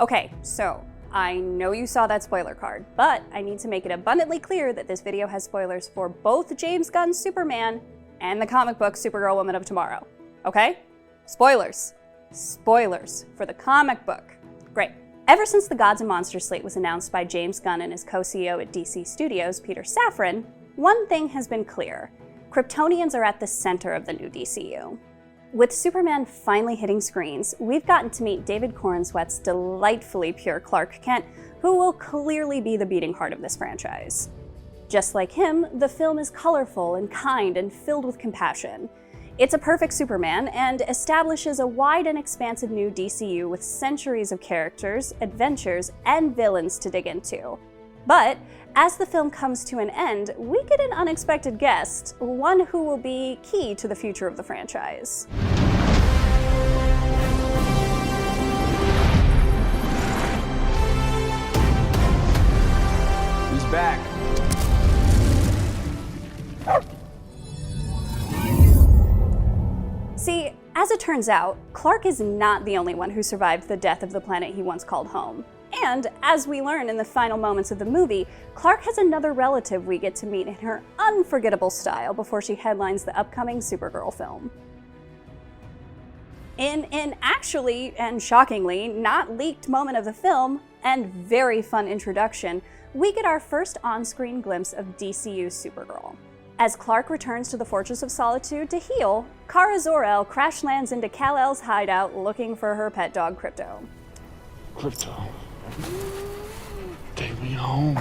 Okay, so I know you saw that spoiler card, but I need to make it abundantly clear that this video has spoilers for both James Gunn's Superman and the comic book Supergirl Woman of Tomorrow. Okay? Spoilers. Spoilers for the comic book. Great. Ever since the Gods and Monsters slate was announced by James Gunn and his co-CEO at DC Studios, Peter Safran, one thing has been clear. Kryptonians are at the center of the new DCU. With Superman finally hitting screens, we've gotten to meet David Corenswet's delightfully pure Clark Kent, who will clearly be the beating heart of this franchise. Just like him, the film is colorful and kind and filled with compassion. It's a perfect Superman and establishes a wide and expansive new DCU with centuries of characters, adventures, and villains to dig into. But as the film comes to an end, we get an unexpected guest, one who will be key to the future of the franchise. He's back. See, as it turns out, Clark is not the only one who survived the death of the planet he once called home. And, as we learn in the final moments of the movie, Clark has another relative we get to meet in her unforgettable style before she headlines the upcoming Supergirl film. In an actually, and shockingly, not leaked moment of the film, and very fun introduction, we get our first on-screen glimpse of DCU Supergirl. As Clark returns to the Fortress of Solitude to heal, Kara Zor-El crash lands into Kal-El's hideout looking for her pet dog Krypto. Krypto. Take me home.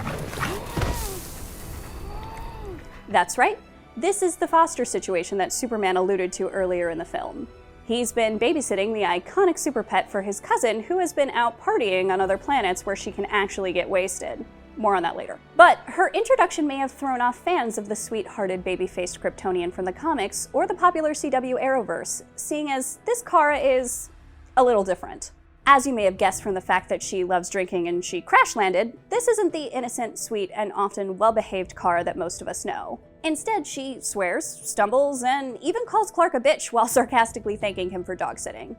That's right. This is the foster situation that Superman alluded to earlier in the film. He's been babysitting the iconic super pet for his cousin, who has been out partying on other planets where she can actually get wasted. More on that later. But her introduction may have thrown off fans of the sweet-hearted baby-faced Kryptonian from the comics or the popular CW Arrowverse, seeing as this Kara is a little different. As you may have guessed from the fact that she loves drinking and she crash-landed, this isn't the innocent, sweet, and often well-behaved Kara that most of us know. Instead, she swears, stumbles, and even calls Clark a bitch while sarcastically thanking him for dog-sitting.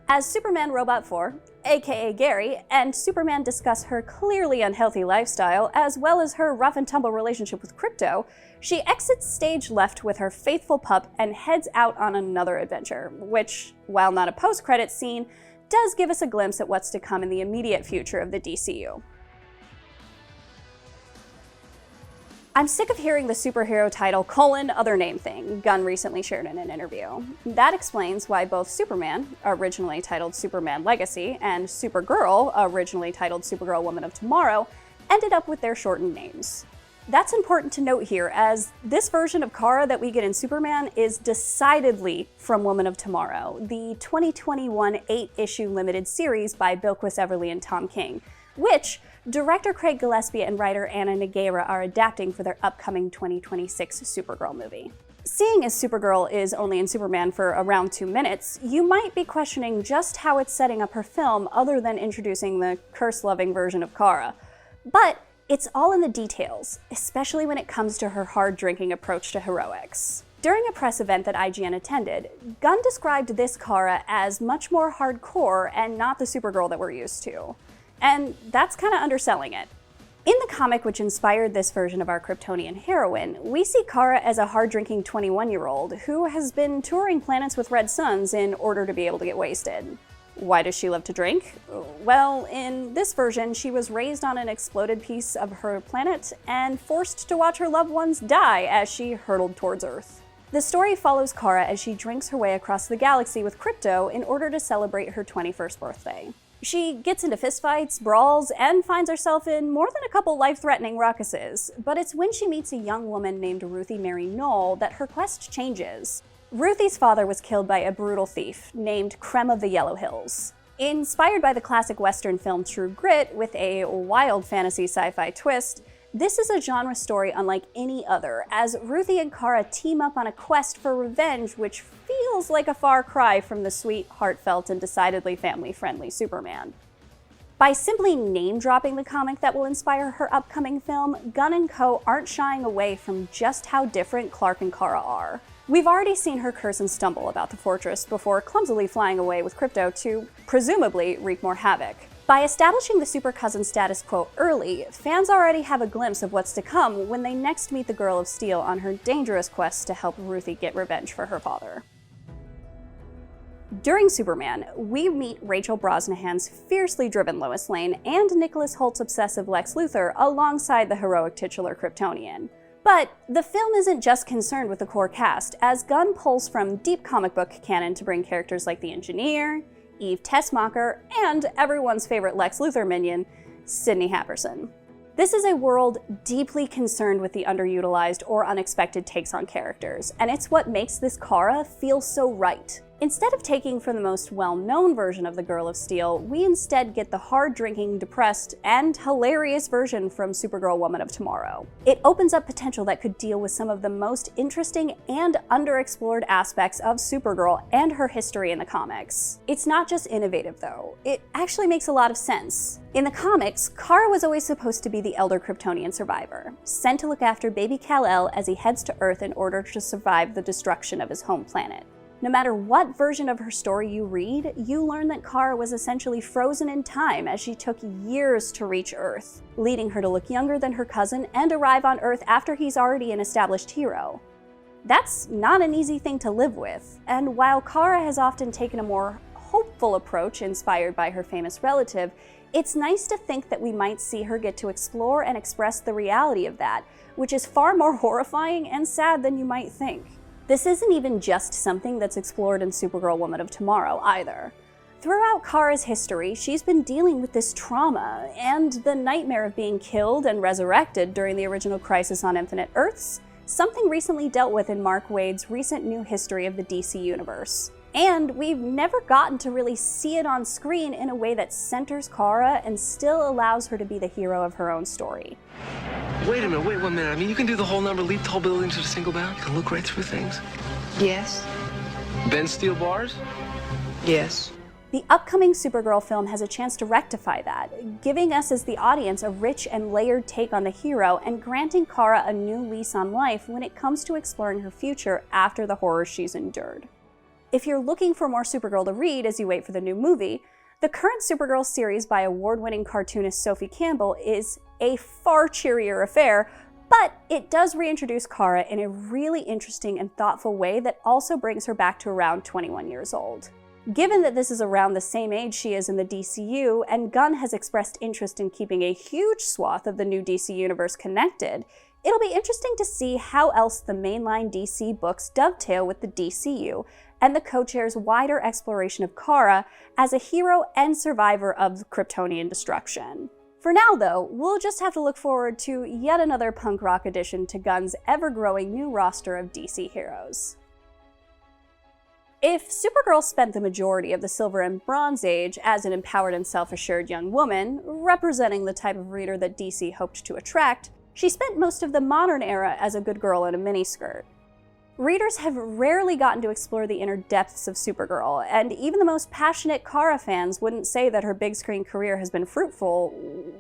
As Superman Robot 4, aka Gary, and Superman discuss her clearly unhealthy lifestyle, as well as her rough-and-tumble relationship with Krypto, she exits stage left with her faithful pup and heads out on another adventure, which, while not a post-credits scene, does give us a glimpse at what's to come in the immediate future of the DCU. I'm sick of hearing the superhero title : other name thing, Gunn recently shared in an interview. That explains why both Superman, originally titled Superman Legacy, and Supergirl, originally titled Supergirl Woman of Tomorrow, ended up with their shortened names. That's important to note here, as this version of Kara that we get in Superman is decidedly from Woman of Tomorrow, the 2021 8-issue limited series by Bilquis Everly and Tom King, which director Craig Gillespie and writer Anna Nogueira are adapting for their upcoming 2026 Supergirl movie. Seeing as Supergirl is only in Superman for around 2 minutes, you might be questioning just how it's setting up her film other than introducing the curse-loving version of Kara. But it's all in the details, especially when it comes to her hard-drinking approach to heroics. During a press event that IGN attended, Gunn described this Kara as much more hardcore and not the Supergirl that we're used to. And that's kind of underselling it. In the comic which inspired this version of our Kryptonian heroine, we see Kara as a hard-drinking 21-year-old who has been touring planets with red suns in order to be able to get wasted. Why does she love to drink? Well, in this version, she was raised on an exploded piece of her planet and forced to watch her loved ones die as she hurtled towards Earth. The story follows Kara as she drinks her way across the galaxy with Krypto in order to celebrate her 21st birthday. She gets into fistfights, brawls, and finds herself in more than a couple life-threatening ruckuses, but it's when she meets a young woman named Ruthie Mary Knoll that her quest changes. Ruthie's father was killed by a brutal thief named Creme of the Yellow Hills. Inspired by the classic Western film True Grit with a wild fantasy sci-fi twist, this is a genre story unlike any other, as Ruthie and Kara team up on a quest for revenge which feels like a far cry from the sweet, heartfelt, and decidedly family-friendly Superman. By simply name-dropping the comic that will inspire her upcoming film, Gunn and co. aren't shying away from just how different Clark and Kara are. We've already seen her curse and stumble about the fortress before clumsily flying away with Krypto to, presumably, wreak more havoc. By establishing the super cousin status quo early, fans already have a glimpse of what's to come when they next meet the Girl of Steel on her dangerous quest to help Ruthie get revenge for her father. During Superman, we meet Rachel Brosnahan's fiercely driven Lois Lane and Nicholas Hoult's obsessive Lex Luthor alongside the heroic titular Kryptonian. But the film isn't just concerned with the core cast, as Gunn pulls from deep comic book canon to bring characters like the Engineer, Eve Tessmacher, and everyone's favorite Lex Luthor minion, Sidney Happerson. This is a world deeply concerned with the underutilized or unexpected takes on characters, and it's what makes this Kara feel so right. Instead of taking from the most well-known version of the Girl of Steel, we instead get the hard-drinking, depressed, and hilarious version from Supergirl Woman of Tomorrow. It opens up potential that could deal with some of the most interesting and underexplored aspects of Supergirl and her history in the comics. It's not just innovative, though. It actually makes a lot of sense. In the comics, Kara was always supposed to be the elder Kryptonian survivor, sent to look after baby Kal-El as he heads to Earth in order to survive the destruction of his home planet. No matter what version of her story you read, you learn that Kara was essentially frozen in time as she took years to reach Earth, leading her to look younger than her cousin and arrive on Earth after he's already an established hero. That's not an easy thing to live with, and while Kara has often taken a more hopeful approach inspired by her famous relative, it's nice to think that we might see her get to explore and express the reality of that, which is far more horrifying and sad than you might think. This isn't even just something that's explored in Supergirl Woman of Tomorrow, either. Throughout Kara's history, she's been dealing with this trauma and the nightmare of being killed and resurrected during the original Crisis on Infinite Earths, something recently dealt with in Mark Waid's recent new history of the DC Universe. And we've never gotten to really see it on screen in a way that centers Kara and still allows her to be the hero of her own story. Wait a minute, wait 1 minute. I mean, you can do the whole number, leap tall buildings at a single bound? You can look right through things? Yes. Bend steel bars? Yes. The upcoming Supergirl film has a chance to rectify that, giving us as the audience a rich and layered take on the hero and granting Kara a new lease on life when it comes to exploring her future after the horrors she's endured. If you're looking for more Supergirl to read as you wait for the new movie, the current Supergirl series by award-winning cartoonist Sophie Campbell is a far cheerier affair, but it does reintroduce Kara in a really interesting and thoughtful way that also brings her back to around 21 years old. Given that this is around the same age she is in the DCU, and Gunn has expressed interest in keeping a huge swath of the new DC universe connected, it'll be interesting to see how else the mainline DC books dovetail with the DCU and the co-chair's wider exploration of Kara as a hero and survivor of Kryptonian destruction. For now, though, we'll just have to look forward to yet another punk rock addition to Gunn's ever-growing new roster of DC heroes. If Supergirl spent the majority of the Silver and Bronze Age as an empowered and self-assured young woman, representing the type of reader that DC hoped to attract, she spent most of the modern era as a good girl in a miniskirt. Readers have rarely gotten to explore the inner depths of Supergirl, and even the most passionate Kara fans wouldn't say that her big screen career has been fruitful,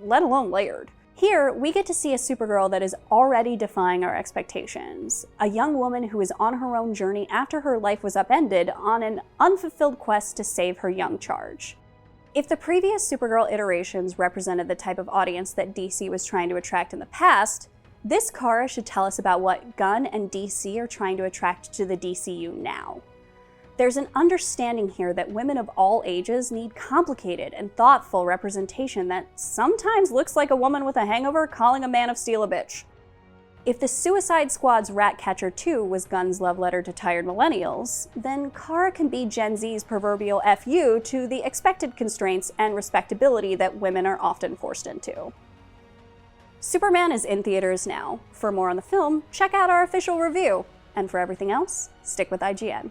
let alone layered. Here, we get to see a Supergirl that is already defying our expectations. A young woman who is on her own journey after her life was upended on an unfulfilled quest to save her young charge. If the previous Supergirl iterations represented the type of audience that DC was trying to attract in the past, this Kara should tell us about what Gunn and DC are trying to attract to the DCU now. There's an understanding here that women of all ages need complicated and thoughtful representation that sometimes looks like a woman with a hangover calling a Man of Steel a bitch. If the Suicide Squad's Ratcatcher 2 was Gunn's love letter to tired millennials, then Kara can be Gen Z's proverbial FU to the expected constraints and respectability that women are often forced into. Superman is in theaters now. For more on the film, check out our official review. And for everything else, stick with IGN.